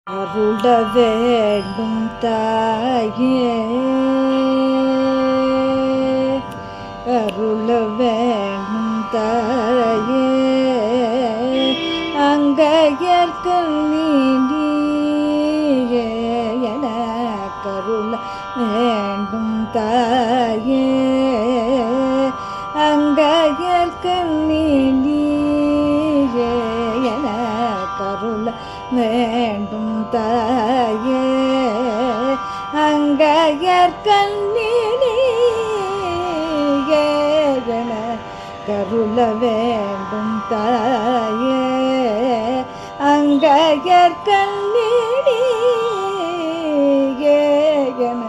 அருள வேண்டும் தாயே, அருள வேண்டும் தாயே, அங்கையர்க்கு நீடியே என கருள வேண்டும் தாயே, அங்கையர்க்கு நீடியே என கருள வேண்டும் தாயே, அங்கையர்கண்ணினியே என கருள வேண்டும் தாயே, அங்கையர்கண்ணினியே என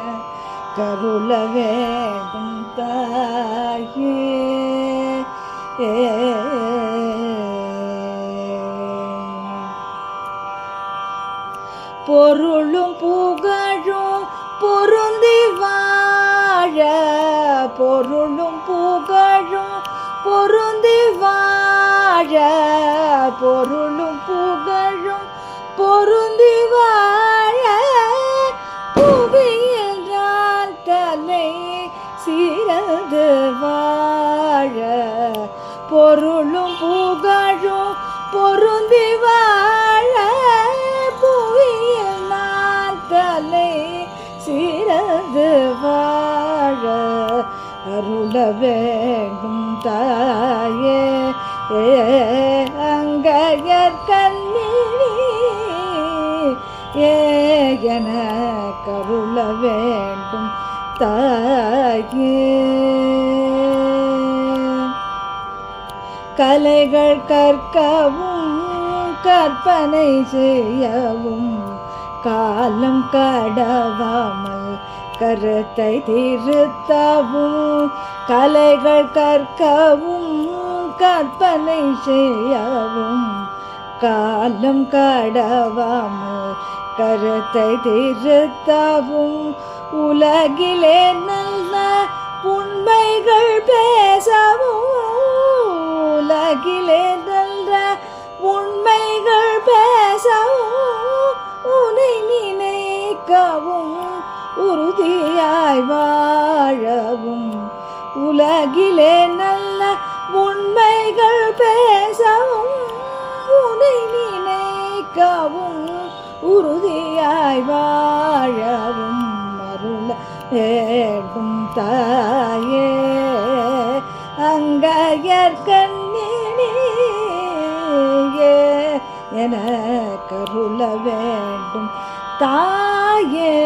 கருள வேண்டும் தாயே. பொருளும் புகழும் பொருந்தி வாழ, பொருளும் புகழும் பொருந்தி வாழ, பொருளும் புகழும் பொருந்தி வாழ, புவியில் நான் தலை சிறந்து வாழ, பொருளும் புகழும் பொருந்தி வாழ, புவியில் நான் தலை சிறந்து வாழ, அருள வேண்டும் தாயே, அங்கையர்கண்ணினியே என கருள வேண்டும் தாயே. கலைகள் கற்கவும் கற்பனை செய்யவும் காலம் கடவாமல் கருத்தை திருத்தவும், கலைகள் கற்கவும் கற்பனை செய்யவும் காலம் கடவாமல் கருத்தை திருத்தவும், உலகிலே நல்ல உண்மைகள் பேசவும், உலகிலே நல்ல உண்மைகள் பேசவும், உன்னை நினைக்கவும் உறுதியாய் வாழவும், உலகிலே நல்ல உண்மைகள் பேசவும், உன்னை நினைக்கவும் உறுதியாய் வாழவும், அருள வேண்டும் தாயே, அங்கையர்கண்ணினியே என கருள வேண்டும் தாயே.